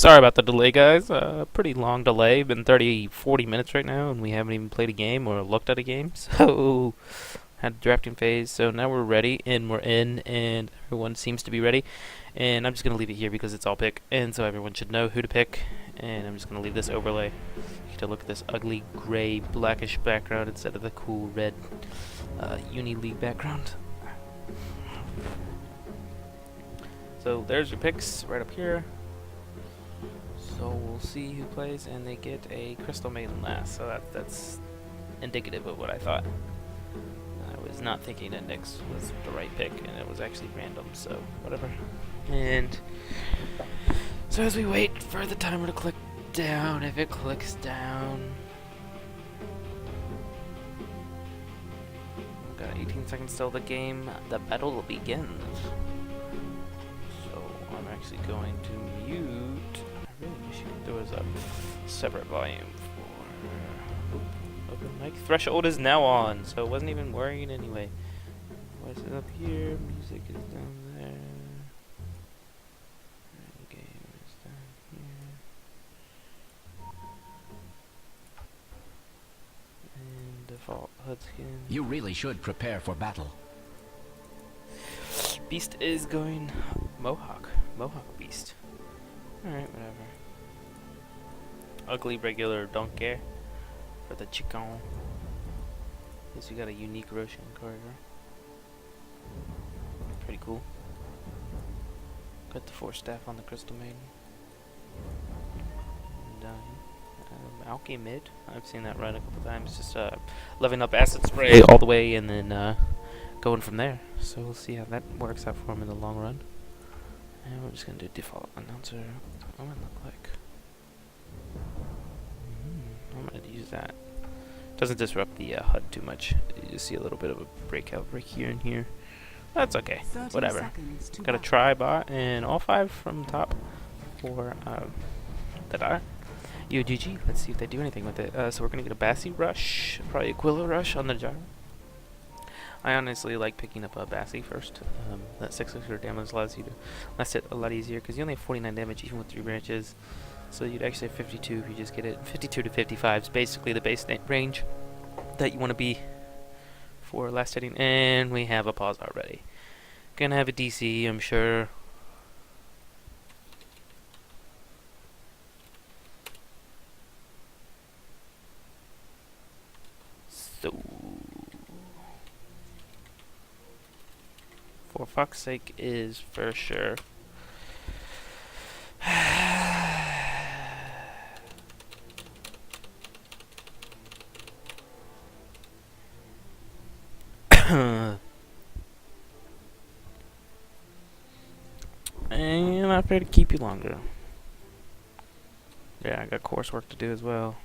Sorry about the delay, guys. Pretty long delay. Been 30, 40 minutes right now, and we haven't even played a game or looked at a game. So, had a drafting phase. So now we're ready, and we're in, and everyone seems to be ready. And I'm just gonna leave it here because it's all pick, and so everyone should know who to pick. And I'm just gonna leave this overlay. You to look at this ugly gray, blackish background instead of the cool red Uni League background. So there's your picks right up here. So we'll see who plays, and they get a Crystal Maiden last. So that's indicative of what I thought. I was not thinking that Nyx was the right pick, and it was actually random. So whatever. And so as we wait for the timer to click down, if it clicks down, we've got 18 seconds till the game. The battle begins. So I'm actually going to mute. I really wish you could do a separate volume for open mic. Threshold is now on, so it wasn't even worrying anyway. Voice is up here, music is down there. Game is down here. And default HUD skin. You really should prepare for battle. Beast is going Mohawk. Mohawk Beast. Alright, whatever. Ugly regular don't care for the chicken. Guess we got a unique Roshan card, right? Pretty cool. Got the 4 staff on the Crystal Maiden. And Alky mid. I've seen that run a couple times. Just leveling up acid spray all the way and then going from there. So we'll see how that works out for him in the long run. And we're just gonna do default announcer. What would it look like? I'm gonna use that. Doesn't disrupt the HUD too much. You just see a little bit of a breakout break here and here. That's okay. Whatever. Got a try bot and all 5 from top for that are UoGG. Let's see if they do anything with it. So we're gonna get a Bassi Rush, probably a Quilla Rush on the gyro. I honestly like picking up a Bassi first. That 600 damage allows you to last it a lot easier because you only have 49 damage even with 3 branches. So you'd actually have 52 if you just get it. 52 to 55 is basically the base range that you want to be for last hitting. And we have a pause already. Gonna have a DC, I'm sure. So, for fuck's sake is for sure. And I'm not here to keep you longer. Yeah, I got coursework to do as well.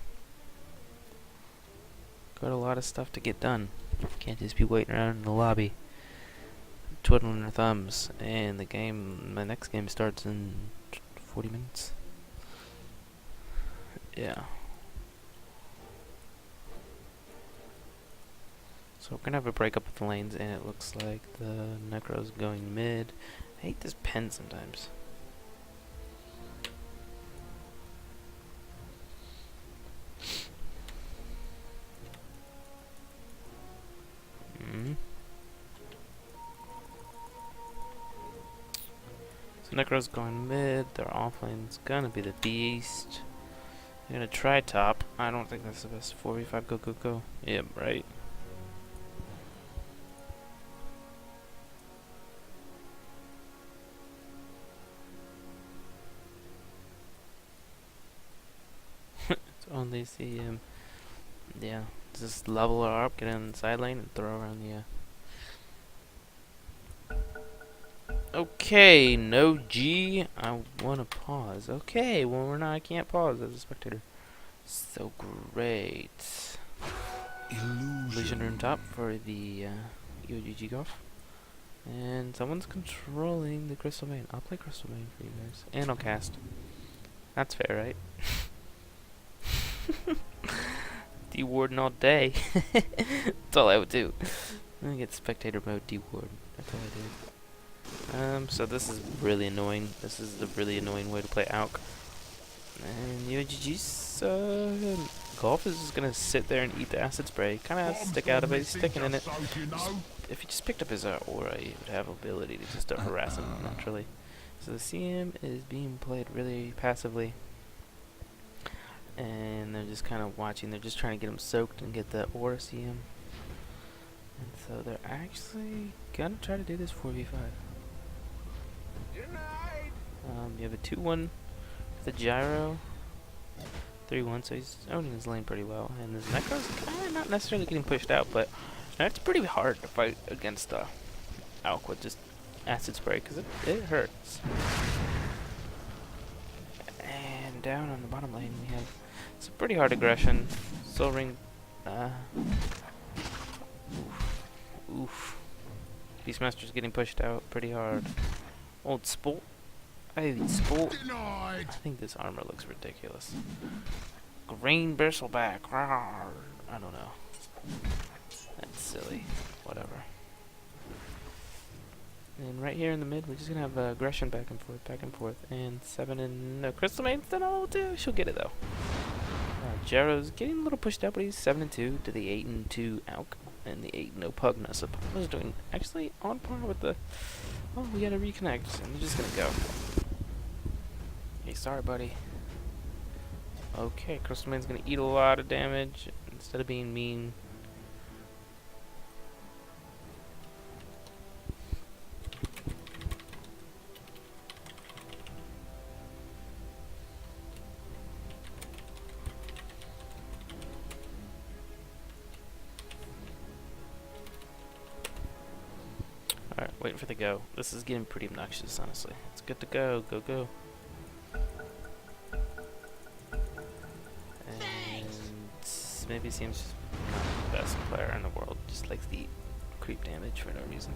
Got a lot of stuff to get done. Can't just be waiting around in the lobby, twiddling our thumbs. And my next game starts in 40 minutes. Yeah. So we're gonna have a breakup of the lanes, and it looks like the Necro's going mid. I hate this pen sometimes. So Necro's going mid. Their offlane's gonna be the Beast. They're gonna try top. I don't think that's the best. 4v5 go go go. Yep, right. Only see him. Yeah, just level her up, get in the side lane, and throw around the. Okay, no G. I wanna pause. Okay, well I can't pause as a spectator. So great. Illusion room top for the UoGG golf. And someone's controlling the Crystal Main. I'll play Crystal Main for you guys, and I'll cast. That's fair, right? D-Warden all day. That's all I would do. I'm gonna get spectator mode D-Warden. That's all I do. So this is really annoying. This is the really annoying way to play AUK. And UoGG's Golf is just gonna sit there and eat the acid spray. Kind of has to stick out of it. He's sticking in it. If he just picked up his aura, he would have ability to just harass him naturally. So the CM is being played really passively. And they're just kind of watching. They're just trying to get him soaked and get the aura CM. And so they're actually gonna try to do this 4v5. You have a 2-1 with a gyro. 3-1, so he's owning his lane pretty well. And his Necro's kind of not necessarily getting pushed out, but that's pretty hard to fight against Alk with just acid spray, because it hurts. And down on the bottom lane we have some pretty hard aggression. Soul Ring, oof. Beastmaster's getting pushed out pretty hard. Old Sport. I think this armor looks ridiculous. Green bristleback. Rawr. I don't know. That's silly. Whatever. And right here in the mid, we're just gonna have aggression back and forth. And 7 and no, Crystal Maiden's done all too. She'll get it though. Jarrow's getting a little pushed up, but he's 7 and 2 to the 8 and 2 Alk and the 8 no Pugna. So Pugna's doing actually on par with the. Oh, we gotta reconnect, and we're just gonna go. Hey, sorry, buddy. Okay, Crystal Man's gonna eat a lot of damage instead of being mean. Alright, waiting for the go. This is getting pretty obnoxious, honestly. It's good to go. Go, go. Maybe seems just not the best player in the world, just likes the creep damage for no reason.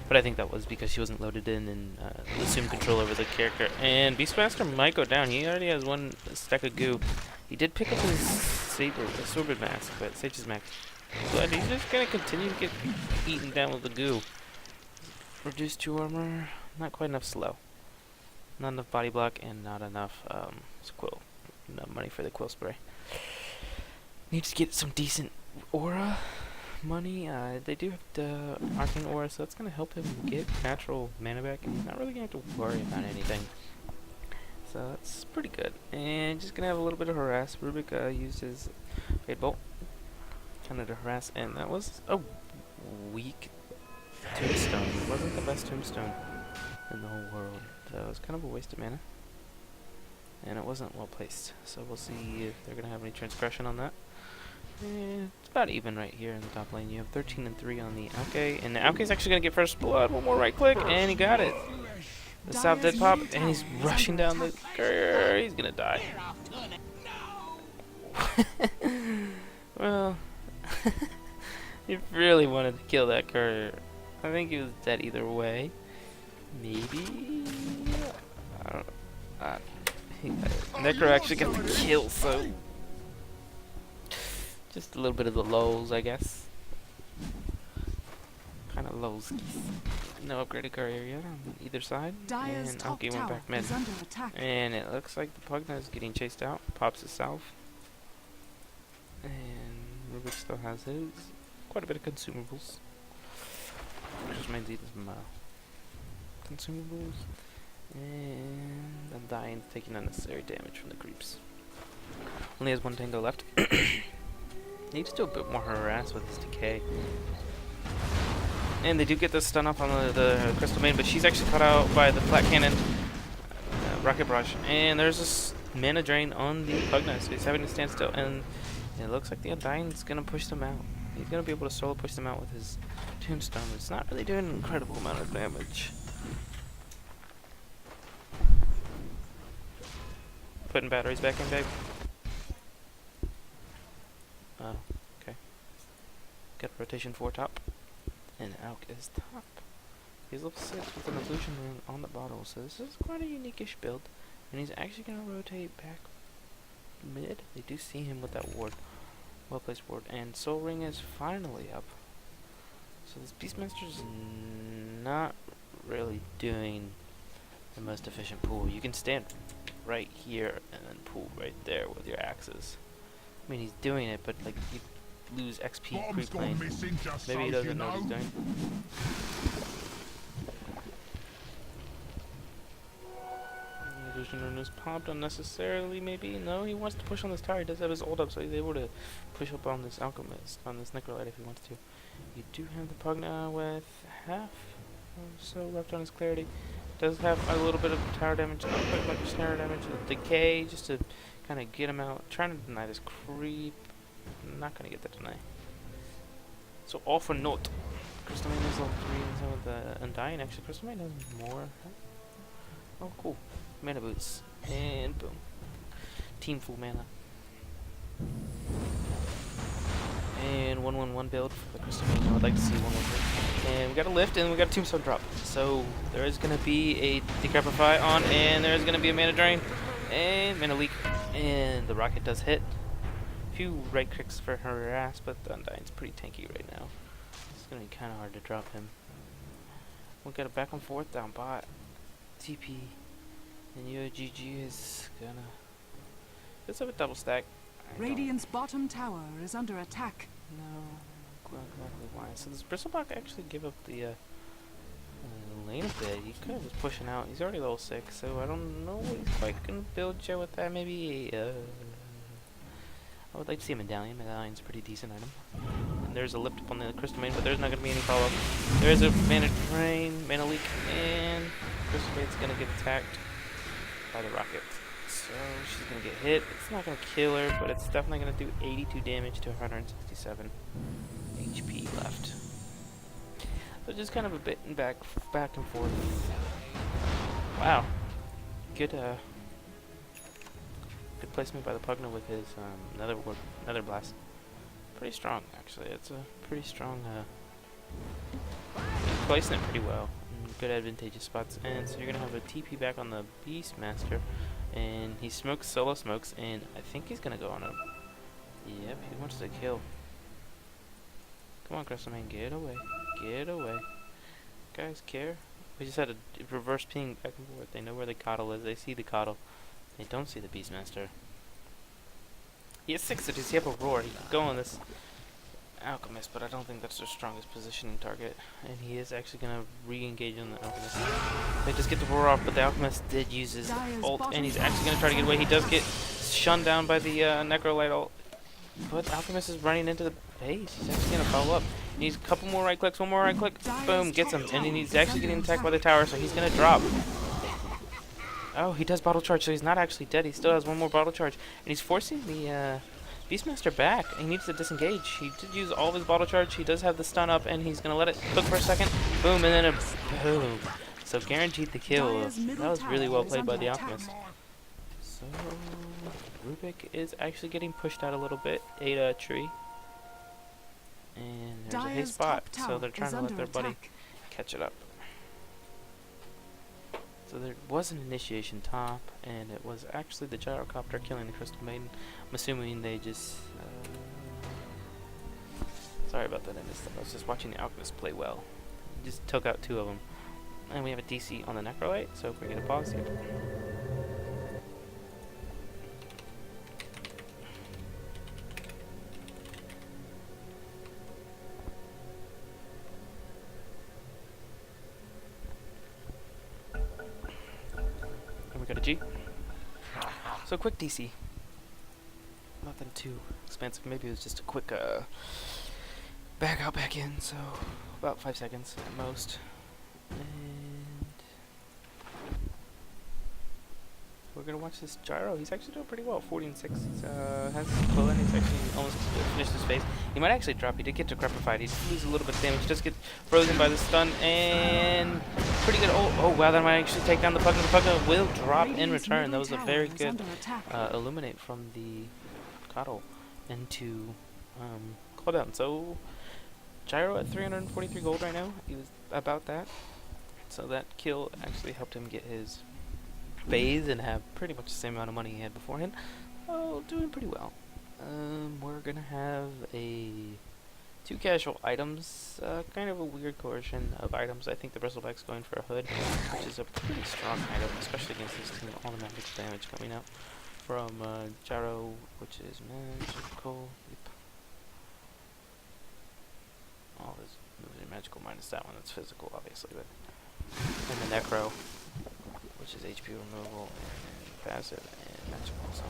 But I think that was because she wasn't loaded in and assumed control over the character. And Beastmaster might go down. He already has 1 stack of goo. He did pick up his Sworded mask, but Sage's mask. But he's just gonna continue to get eaten down with the goo. Reduced 2 armor, not quite enough slow. Not enough body block, and not enough quill. Enough money for the quill spray. Need to get some decent aura money. They do have the arcane aura, so that's gonna help him get natural mana back, and he's not really gonna have to worry about anything. So that's pretty good. And just gonna have a little bit of harass. Rubik used his Fade Bolt kind of to harass, and that was a weak tombstone. It wasn't the best tombstone in the whole world, so it was kind of a waste of mana. And it wasn't well placed, so we'll see if they're gonna have any transgression on that. It's about even right here in the top lane. You have 13 and 3 on the Alke, and the Alke's actually gonna get first blood. 1 more right click, and he got it. The South dead pop, and he's rushing down the courier. He's gonna die. Well, he really wanted to kill that courier. I think he was dead either way. Maybe. I don't know. Necro actually got the kill, so just a little bit of the lows, I guess. Kind of lows. No upgraded courier yet on either side. And Alki went back mid. And it looks like the Pugna is getting chased out. Pops his south. And Rubik still has his. Quite a bit of consumables. Just reminds me of some consumables. And I'm dying, taking unnecessary damage from the creeps. Only has 1 tango left. Needs to do a bit more harass with his decay. And they do get the stun off on the Crystal Maiden, but she's actually caught out by the flat cannon, Rocket Brush. And there's this mana drain on the Pugna, so he's having to stand still. And it looks like the Undying's gonna push them out. He's gonna be able to solo push them out with his Tombstone. It's not really doing an incredible amount of damage. Putting batteries back in, babe. Oh, okay. Got rotation 4 top. And Alk is top. He's level 6 with an illusion ring on the bottle, so this is quite a unique-ish build. And he's actually going to rotate back mid. They do see him with that ward. Well-placed ward. And Soul Ring is finally up. So this Beastmaster's not really doing the most efficient pool. You can stand right here and then pull right there with your axes. I mean, he's doing it, but like you lose XP pre-playing. Maybe he doesn't know what he's doing. Illusion Rune is popped unnecessarily, maybe? No, he wants to push on this tower. He does have his ult up, so he's able to push up on this Alchemist, on this Necrolite if he wants to. You do have the Pugna with half or so left on his Clarity. Does have a little bit of tower damage, not quite much snare damage. Decay, just to kind of get him out. Trying to deny this creep. Not going to get that deny. So all for naught. Crystal Main is level 3 and so with the Undying. Actually, Crystal Main does more. Oh, cool. Mana boots. And boom. Team full mana. And 1/1/1 build for the Crystal Main. I would like to see 1/1. And we got a lift and we got a Tombstone drop. So there is going to be a Decrepify on, and there is going to be a mana drain and mana leak. And the rocket does hit. A few right clicks for her ass, but the Undying's pretty tanky right now. It's going to be kind of hard to drop him. We'll get it back and forth down bot. TP. And UoGG is gonna. Let's have a double stack. Radiant's bottom tower is under attack. No, exactly why. So does Bristlebach actually give up the lane a bit? He kind of was pushing out. He's already level 6, so I don't know what he's quite gonna build yet with that. Maybe I would like to see a medallion. Medallion's a pretty decent item. And there's a lift up on the Crystal Main, but there's not gonna be any follow up. There is a mana drain, mana leak, and Crystal Main's gonna get attacked by the rocket. So she's gonna get hit. It's not gonna kill her, but it's definitely gonna do 82 damage to 167 HP left. So just kind of a bit and back and forth. Wow, good good placement by the Pugna with his Nether Blast. Pretty strong, actually. It's a pretty strong. He's placing it pretty well. Good advantageous spots, and so you're gonna have a TP back on the Beastmaster, and he smokes, solo smokes, and I think he's gonna go on a. Yep, he wants to kill. Come on, Crystal Main, get away, get away. Guys, care? We just had a reverse ping back and forth. They know where the Coddle is. They see the Coddle. They don't see the Beastmaster. He has 6 does he have a roar? He can go on this Alchemist, but I don't think that's their strongest positioning target. And he is actually going to re-engage on the Alchemist. They just get the roar off, but the Alchemist did use his ult, and he's actually going to try to get away. He does get shunned down by the Necrolite ult. But Alchemist is running into the base. He's actually going to follow up. He needs a couple more right clicks, one more right click, boom, gets him. And he's actually getting attacked by the tower, so he's going to drop. Oh, he does bottle charge, so he's not actually dead. He still has one more bottle charge. And he's forcing the Beastmaster back. He needs to disengage. He did use all of his bottle charge. He does have the stun up, and he's going to let it cook for a second. Boom, and then a boom. So guaranteed the kill. That was really well played by the Alchemist. So Rubik is actually getting pushed out a little bit. Ada tree. And there's a haste spot, so they're trying to let their buddy catch it up. So there was an initiation top, and it was actually the gyrocopter killing the Crystal Maiden. I'm assuming they just... sorry about that, I was just watching the Alchemist play well. Just took out 2 of them. And we have a DC on the Necrolite, so if we get a pause here. We got a G. So quick DC. Nothing too expensive. Maybe it was just a quick back out, back in. So about 5 seconds at most. And we're gonna watch this gyro. He's actually doing pretty well. 40 and 6. Has his pull in. He's actually almost finished his phase. He might actually drop. He did get decrepified. He did lose a little bit of damage. Just get frozen by the stun and pretty good. Oh wow, that might actually take down the Pugna. The Pugna will drop in return. That was a very good illuminate from the Coddle into cooldown. So gyro at 343 gold right now. He was about that. So that kill actually helped him get his phase and have pretty much the same amount of money he had beforehand. Oh, doing pretty well. We're gonna have a 2 casual items, kind of a weird coercion of items. I think the Bristleback's going for a hood, which is a pretty strong item, especially against this team. All the magic damage coming out from Gyro, which is magical. Yep. All his moves are magical, minus that one that's physical, obviously. But and the Necro, which is HP removal and passive and magical. So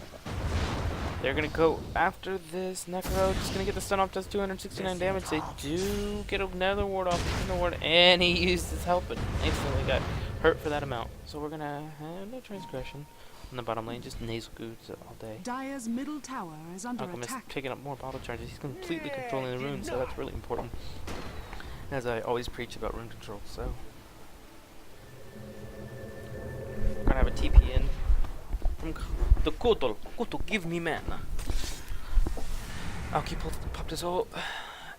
they're gonna go after this Necro. Just gonna get the stun off. Does 269 damage. They do get another ward off in the ward, and he used his health, but instantly got hurt for that amount. So we're gonna have no transgression in the bottom lane. Just nasal goods all day. Dire's middle tower is under Alchemist attack. picking up more bottle charges. He's completely controlling the runes, so that's really important. As I always preach about rune control. So we're gonna have a TP in from the Kotal. Kotal, give me mana. Alki popped his ult,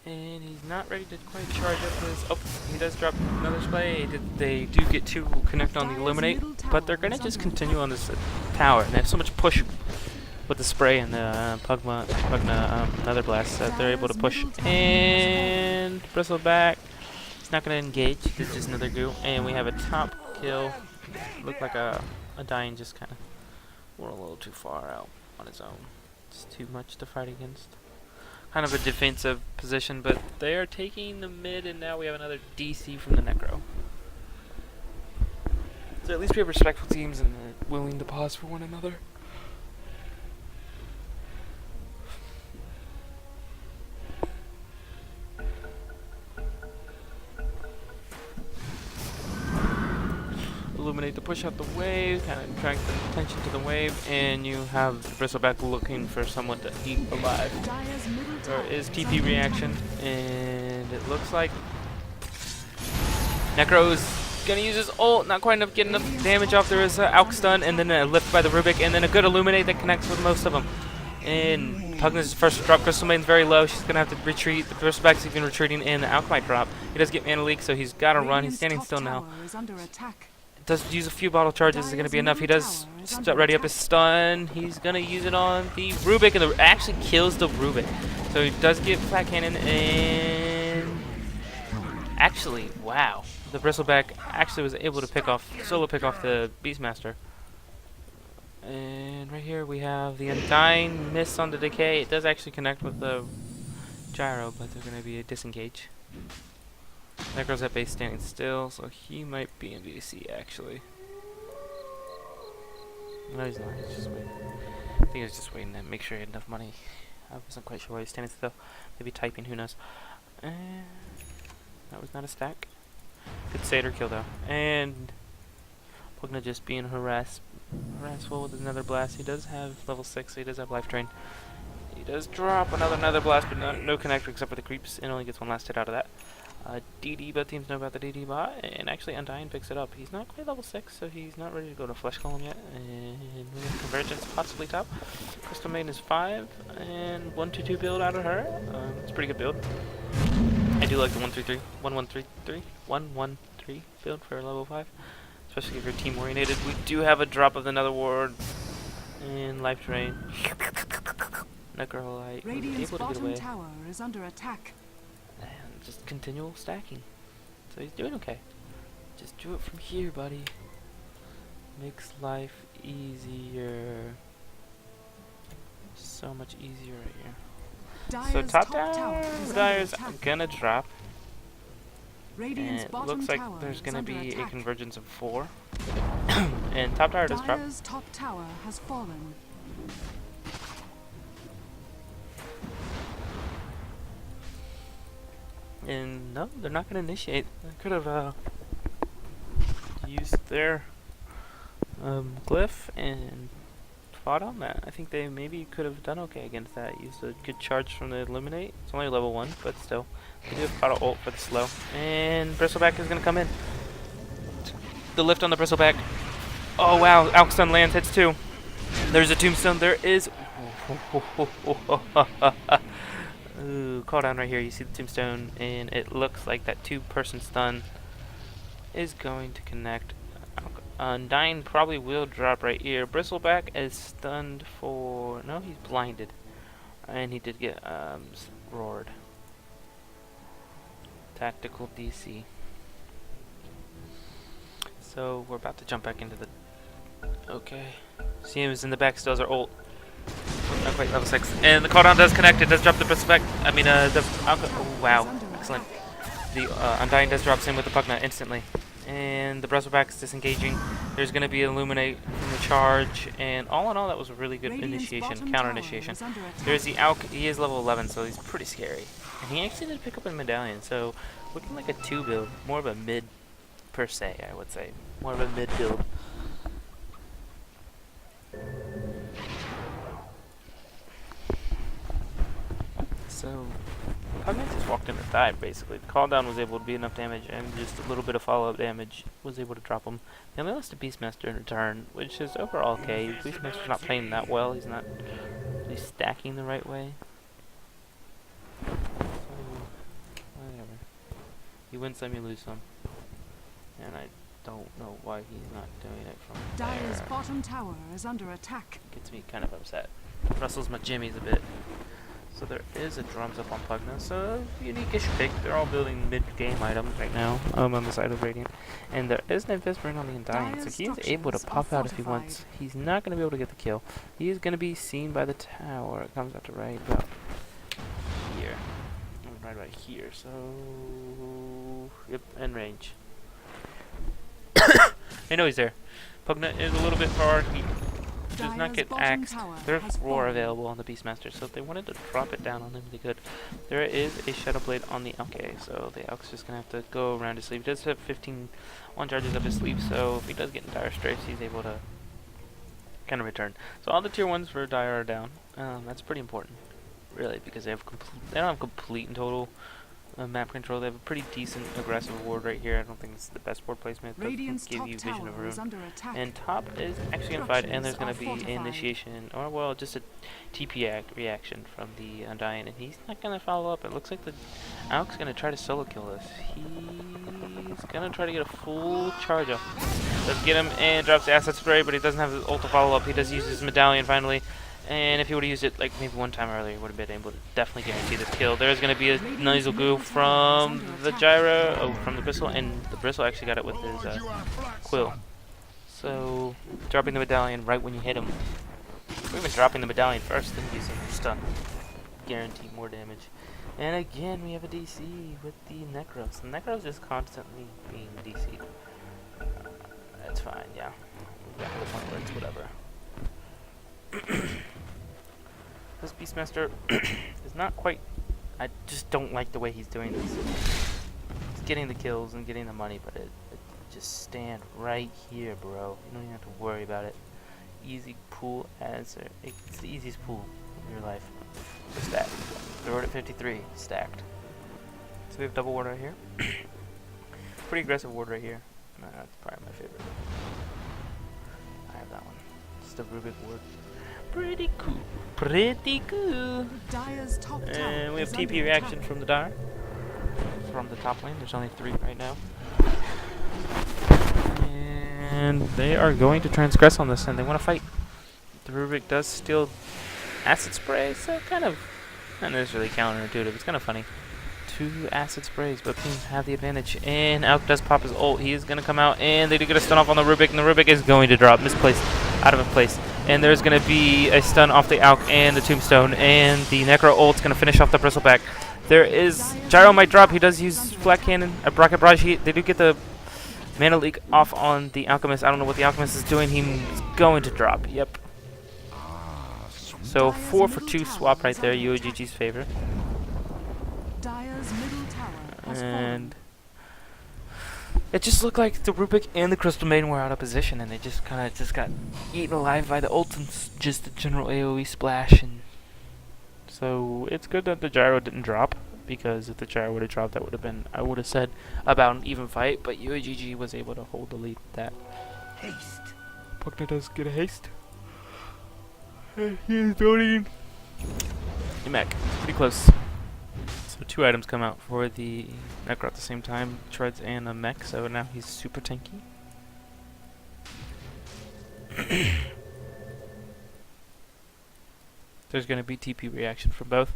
and he's not ready to quite charge up his. Oh, he does drop another spray. They do get 2 connect on the eliminate, but they're gonna just continue on this tower. And they have so much push with the spray and the Pugna Nether Blast that they're able to push. And Bristleback, he's not gonna engage. It's just another goo, and we have a top kill. Looked like a dying, just kind of went a little too far out on his own. It's too much to fight against. Kind of a defensive position, but they are taking the mid, and now we have another DC from the Necro. So at least we have respectful teams, and they're willing to pause for one another. Illuminate to push out the wave, kind of attract the attention to the wave, and you have the Bristleback looking for someone to eat alive. There is TP reaction, and it looks like Necro's gonna use his ult, not quite enough, get enough damage off. There is an Alk stun, and then a lift by the Rubik, and then a good Illuminate that connects with most of them. And Pugna's first drop, Crystal Maiden's very low, she's gonna have to retreat. The Bristleback's even retreating, and the Alk might drop. He does get mana leak, so he's gotta run. He's standing still now. Does use a few bottle charges, is going to be enough. He does ready up his stun. He's going to use it on the Rubik, and actually kills the Rubik. So he does get flat cannon, and actually, wow. The Bristleback actually was able to solo pick off the Beastmaster. And right here we have the Undying miss on the Decay. It does actually connect with the Gyro, but they're going to be a disengage. Necro's at base standing still, so he might be in VDC actually. No, he's not. He's just waiting. I think he was just waiting to make sure he had enough money. I wasn't quite sure why he was standing still. Maybe typing, who knows. And that was not a stack. Good Satyr kill though. And Pugna just being harassful with another blast. He does have level 6, so he does have life drain. He does drop another blast, but no connector except for the creeps, and only gets one last hit out of that. DD, both teams know about the DD bot, and actually Undying picks it up. He's not quite level 6, so he's not ready to go to Flesh Column yet. And we have Convergence possibly top. Crystal Maiden is 5, and 1-2-2 build out of her. It's a pretty good build. I do like the 1-3-3, 1-1-3-3, 1-1-3 build for level 5, especially if you're team oriented. We do have a drop of another ward, and life drain. Necrolite able to get away. Tower is under attack. And just continual stacking. So he's doing okay. Just do it from here, buddy. Makes life easier. So much easier right here. So top tower, Dire's gonna drop. And it looks like there's gonna be a convergence of 4. And top tower does drop. Dire's top tower has fallen. And no, they're not going to initiate. They could have used their glyph and fought on that. I think they maybe could have done okay against that. Used a good charge from the Illuminate. It's only level 1, but still. They do have Caught ult for the slow. And Bristleback is going to come in. The lift on the Bristleback. Oh wow, Alkstun lands, hits 2. There's a tombstone. There is... Ooh, call down right here. You see the tombstone, and it looks like that 2-person stun is going to connect. Undying probably will drop right here. Bristleback is stunned for... No, he's blinded. And he did get roared. tactical DC. So we're about to jump back into the. Okay. CM's in the back, still has our ult. Not quite level 6. And the cooldown does connect, it does drop the perspect. I mean, oh, wow. Excellent. The Undying does drop in with the Pugna instantly. And the Bristleback is disengaging. There's going to be Illuminate from the charge. And all in all, that was a really good initiation, counter initiation. There's the Alk, he is level 11, so he's pretty scary. And he actually did pick up a medallion, so looking like a 2 build. More of a mid, per se, I would say. More of a mid build. So, Pugna just walked in and died, basically. The call down was able to be enough damage, and just a little bit of follow-up damage was able to drop him. They only lost to Beastmaster in return, which is overall okay. Beastmaster's not playing that well. He's not really stacking the right way. So, whatever. You win some, you lose some. And I don't know why he's not doing it from Dire's there. bottom tower is under attack. Gets me kind of upset. Rustles my jimmies a bit. So there is a drums up on Pugna, so unique-ish pick. They're all building mid-game items right now on the side of Radiant. And there is an Investment on the Undying, so he's able to pop out if he wants. He's not going to be able to get the kill. He is going to be seen by the tower. It comes out to right about here. Right about here, so... Yep, end range. I know he's there. Pugna is a little bit far. He does not get axed. There's Roar available on the Beastmaster, so if they wanted to drop it down on him, they could. There is a Shadow Blade on the Alk, so the Alk's just going to have to go around his sleeve. He does have 15 charges up his sleeve, so if he does get in dire straits, he's able to kind of return. So all the tier 1s for dire are down. That's pretty important, really, because they don't have complete and total map control. They have a pretty decent aggressive ward right here. I don't think it's the best ward placement, but Radiant's give top you vision of tower is room. under attack. And top is actually going to fight, and there's going to be Structures are initiation, or well, just a TP reaction from the Undying, and he's not going to follow up. It looks like the Alk's going to try to solo kill us. He's going to try to get a full charge up. Does get him and drops the Acid Spray, but he doesn't have his ult to follow up. He does use his medallion finally. And if he would have used it like maybe one time earlier, he would have been able to definitely guarantee this kill. There's going to be a nasal goo from the Gyro, from the Bristle, and the Bristle actually got it with his Quill. So, dropping the medallion right when you hit him. Or even dropping the medallion first, then using your stun. Guarantee more damage. And again, we have a DC with the Necros. The Necros is constantly being DC'd. That's fine, yeah. We've got to the point where it's whatever. This Beastmaster is not quite... I just don't like the way he's doing this. He's getting the kills and getting the money, but it just stand right here, bro. You don't even have to worry about it. Easy pool answer. It's the easiest pool of your life. What's that? Throw it at 53. Stacked. So we have double ward right here. Pretty aggressive ward right here. That's probably my favorite. I have that one. Just a Rubik ward. Pretty cool. Pretty cool. Dire's top tower And we have is TP under reaction attack. from the Dire. From the top lane. There's only 3 right now. And they are going to transgress on this, and they want to fight. The Rubik does steal Acid Spray, so kind of not necessarily counterintuitive. It's kind of funny. 2 Acid Sprays, both teams have the advantage. And Alk does pop his ult. He is going to come out, and they do get a stun off on the Rubik, and the Rubik is going to drop. Misplaced. Out of place. And there's going to be a stun off the Alk and the Tombstone, and the Necro ult's going to finish off the Bristleback. There is... Gyro might drop. He does use Flat Cannon, a Rocket Barrage. They do get the Mana Leak off on the Alchemist. I don't know what the Alchemist is doing. He's going to drop. Yep. So 4 for 2 swap right there. UoGG's favor. Dire's middle tower has And it just looked like the Rubik and the Crystal Maiden were out of position, and they just kind of got eaten alive by the ult and just the general AoE splash. And so it's good that the Gyro didn't drop, because if the Gyro would have dropped, that would have been, I would have said, about an even fight. But UoGG was able to hold the lead with that. Haste. Pugna does get a haste. He is building a mech. Pretty close. So 2 items come out for the Necro at the same time, Treads and a mech, so now he's super tanky. There's going to be TP reaction from both.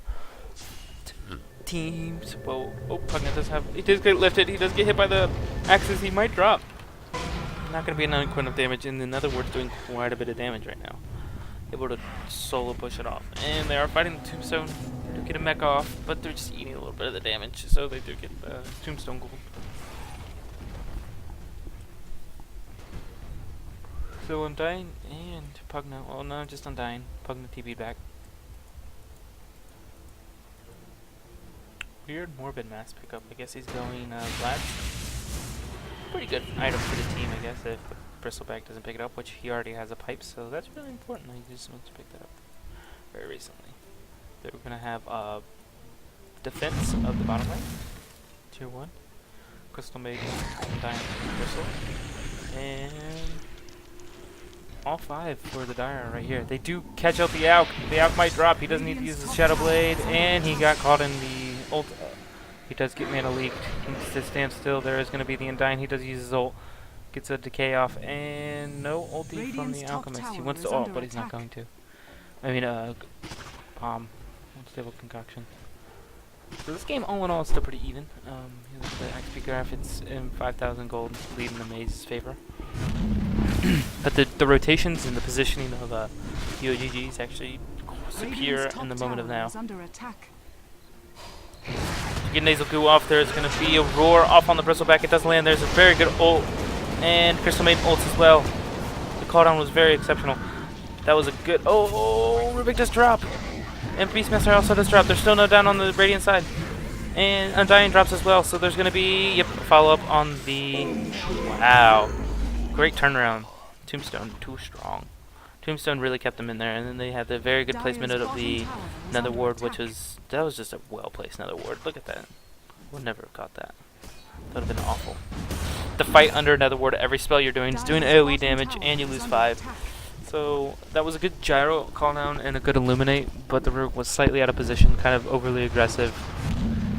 teams. Well, oh, Pugna does have. He does get lifted. He does get hit by the axes. He might drop. Not going to be an quint of damage. And in other words, doing quite a bit of damage right now. Able to solo push it off. And they are fighting the Tombstone. They do get a mech off, but they're just eating a little bit of the damage. So they do get Tombstone gold. So Undying and Pugna. Well, no, just Undying. Pugna TP'd back. Weird Morbid Mass pickup. I guess he's going flat. Pretty good item for the team, I guess, if Bristleback doesn't pick it up, which he already has a pipe, so that's really important. He just wants to pick that up very recently. So we're going to have defense of the bottom lane. Tier 1. Crystal Maiden, Undying, Bristle. And all 5 for the Dire right here. They do catch out the Auk. The Auk might drop. He doesn't need to use his Shadow Blade, and he got caught in the ult. He does get mana leaked. He needs to stand still. There is going to be the Undying. He does use his ult. Gets a decay off, and no ulti from the Alchemist. He wants to ult, but he's not going to. I mean, Palm. Unstable Concoction. So this game, all in all, is still pretty even. The XP graph, it's in 5,000 gold, lead in the Maze's favor. But the rotations and the positioning of UoGG is actually superior in the moment of now. Get Nasal Goo off. There's going to be a roar off on the Bristleback. It does land. There's a very good ult. And Crystal Maiden ults as well. The cooldown was very exceptional. That was a good... Oh, Rubik does drop. And Beastmaster also does drop. There's still no down on the Radiant side. And Undying drops as well. So there's going to be... Yep, follow-up on the... Wow. Great turnaround. Tombstone, too strong. Tombstone really kept them in there. And then they had the very good placement of the Nether Ward, which was... That was just a well-placed Nether Ward. Look at that. Would never have got that. That would have been awful. The fight under Nether Ward, every spell you're doing is doing AoE damage, and you lose 5. So that was a good gyro call down and a good illuminate, but the Rook was slightly out of position, kind of overly aggressive,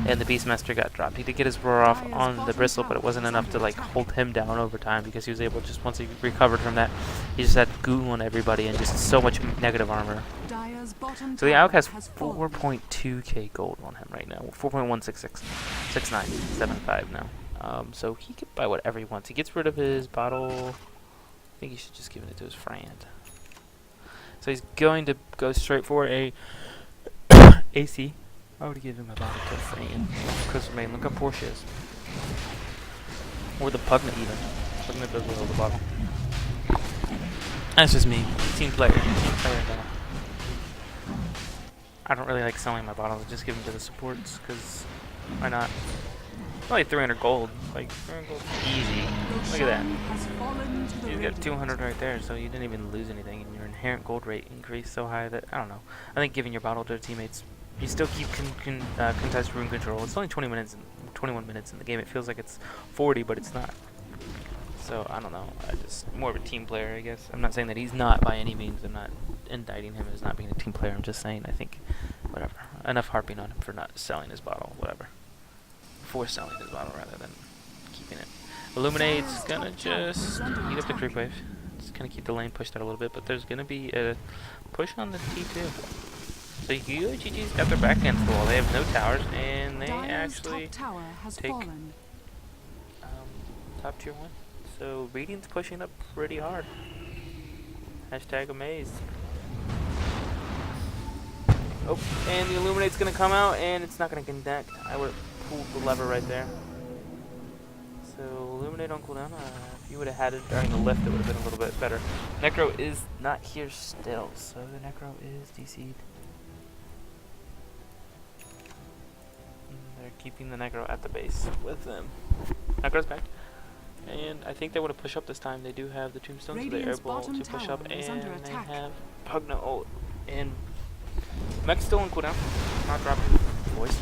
and the Beastmaster got dropped. He did get his roar off on the Bristle, but it wasn't enough to like hold him down over time, because he was able, just once he recovered from that, he just had goo on everybody and just so much negative armor. So the Auk has 4.2k gold on him right now, 4.1666975 now. So he can buy whatever he wants. He gets rid of his bottle. I think he should just give it to his friend. So he's going to go straight for a AC. I would give him a bottle to a friend. Crystal Maiden, look how poor she is. Or the Pugna even. Pugna does well with the bottle. That's just me. Team player. Team player now. I don't really like selling my bottles. I just give them to the supports, because why not? Only 300 gold. Like, 300 gold. Easy. Look at that. You got 200 right there, so you didn't even lose anything, and your inherent gold rate increased so high that, I don't know. I think giving your bottle to teammates, you still keep contest room control. It's only 21 minutes in the game. It feels like it's 40, but it's not. So, I don't know. I just, more of a team player, I guess. I'm not saying that he's not by any means. I'm not indicting him as not being a team player. I'm just saying, I think, whatever. Enough harping on him for not selling his bottle, whatever. For selling his bottle rather than keeping it. Illuminate's gonna just eat up the creep wave. It's gonna keep the lane pushed out a little bit, but there's gonna be a push on the T2. So UoGG's got their back against the wall. They have no towers, and they actually take top tier 1. So Radiant's pushing up pretty hard. Hashtag amazed. Oh, and the Illuminate's gonna come out, and it's not gonna connect. I would pulled the lever right there. So Illuminate on cooldown. If you would have had it during the lift, it would have been a little bit better. Necro is not here still, so the Necro is DC'd. They're keeping the Necro at the base with them. Necro's back. And I think they want to push up this time. They do have the Tombstone, so they're able to push up, and they have Pugna ult. And Mech's still on cooldown. Not dropping. Voice.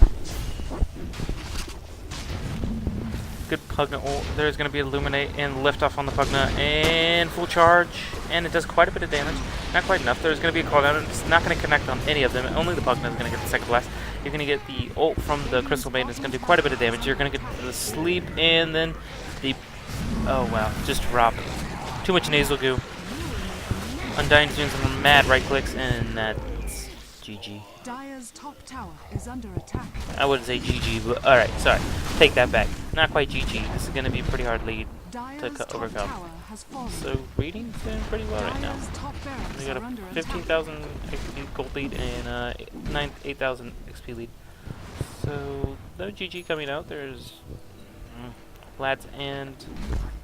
Good Pugna ult. There's going to be Illuminate and lift off on the Pugna and full charge, and it does quite a bit of damage. Not quite enough. There's going to be a cooldown, and it's not going to connect on any of them. Only the Pugna is going to get the second blast. You're going to get the ult from the Crystal Maiden. It's going to do quite a bit of damage. You're going to get the sleep, and then the... Oh wow, just drop. Too much nasal goo. Undying's doing some mad right clicks, and that's GG. Dire's top tower is under attack. I wouldn't say GG, but alright, sorry. Take that back. Not quite GG. This is going to be a pretty hard lead Dire's top overcome. tower has fallen. So, reading's doing pretty well right now. Dire's top barracks We got are a under 15,000 XP gold lead and 8,000 XP lead. So, no GG coming out. There's Lads and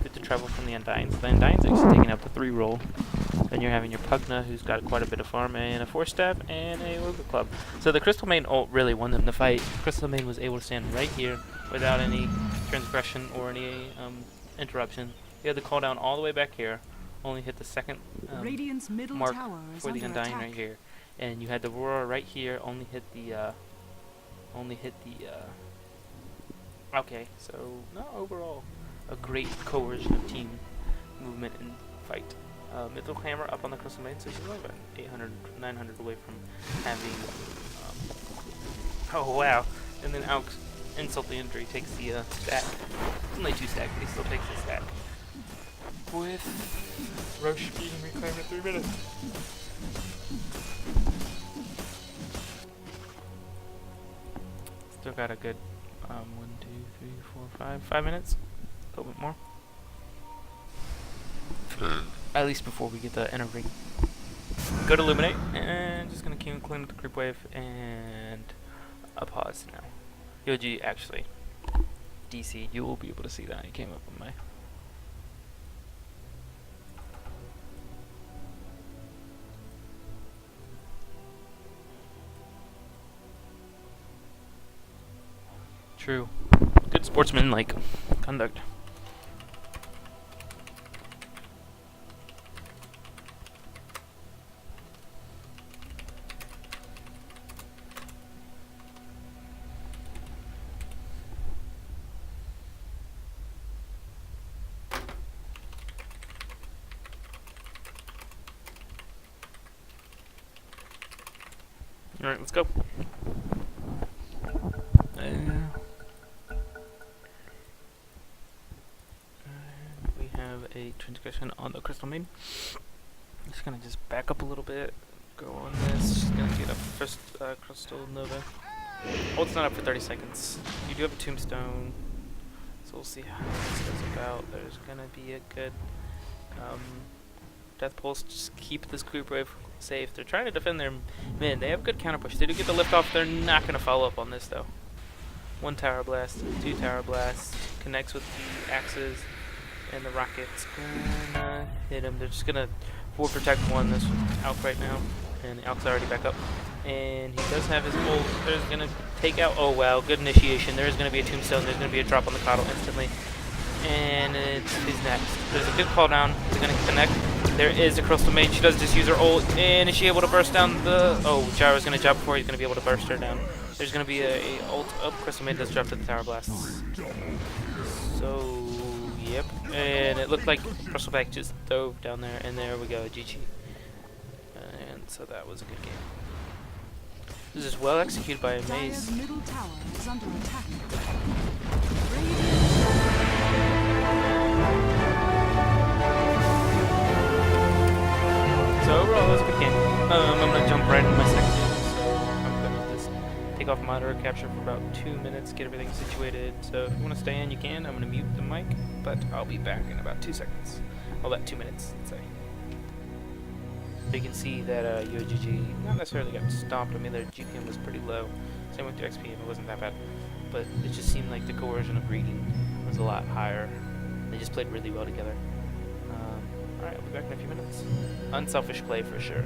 good to travel from the Undyings. The Undyings actually taking out the 3 roll. Then you're having your Pugna, who's got quite a bit of farm, and a 4-step, and a Ogre Club. So the Crystal Main ult really won them the fight. Crystal Main was able to stand right here without any transgression or any interruption. He had the call down all the way back here, only hit the second Radiant's middle mark tower is for the under Undying attack. right here. And you had the Aurora right here, only hit the okay, so no, overall a great coercion of team movement and fight. Mythical Hammer up on the Crystal Main, so she's only about 800, 900 away from having. Oh wow! And then Alex, insult the injury, takes the stack. It's only 2 stack, but he still takes the stack. With Roche being reclaimed in 3 minutes. Still got a good 1, 2, 3, 4, 5 minutes, a little bit more. At least before we get the inner ring. Go to Illuminate, and just gonna clean with the creep wave and a pause now. UoGG actually DC. You will be able to see that. He came up on my. True. Good sportsman-like conduct. Alright, let's go. We have a transgression on the Crystal Main. I'm just gonna back up a little bit, go on this, just gonna get a first Crystal Nova. Oh, it's not up for 30 seconds. You do have a Tombstone, so we'll see how this goes about. There's gonna be a good Death Pulse, just keep this creep wave safe. They're trying to defend their mid. They have good counter push. They do get the lift off. They're not going to follow up on this though. 1 Tower Blast, 2 Tower Blast, connects with the axes and the rockets. Gonna hit him. They're just gonna forward protect 1 this Alk right now, and the Alk's already back up. And he does have his ult. There's gonna take out. Oh wow, good initiation. There's gonna be a Tombstone. There's gonna be a drop on the Coddle instantly. And it's who's next. There's a good call down. They're gonna connect. There is a Crystal Maid. She does just use her ult, and is she able to burst down the? Oh, Gyro's gonna jump before he's gonna be able to burst her down. There's gonna be a ult up. Crystal Maid does drop to the Tower Blasts. So yep, and it looked like Crystal Pack just dove down there, and there we go, GG. And so that was a good game. This is well executed by Maze. Dire's middle tower is under attack. So overall, that was a good game. I'm gonna jump right into my second game. So I'm gonna just take off monitor capture for about 2 minutes, get everything situated. So if you want to stay in, you can. I'm gonna mute the mic, but I'll be back in about 2 seconds. Well, about 2 minutes, let's say. So you can see that UoGG not necessarily got stomped. I mean, their GPM was pretty low. Same with their XPM, it wasn't that bad. But it just seemed like the coercion of reading was a lot higher. They just played really well together. Alright, I'll be back in a few minutes. Unselfish play for sure.